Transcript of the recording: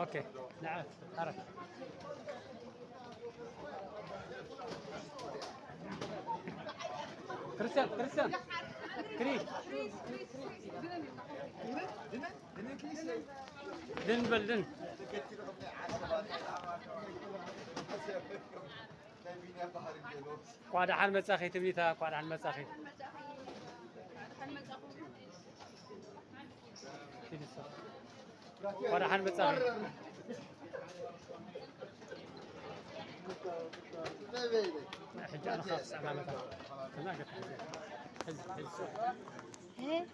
اوكي نعم حرك كريستيان كريستيان كري دن بلدن قاعد حال مساخي تبنيتها قاعد حال مساخي قاعد حال مساخي حج انا خاص امامك هناك حز حز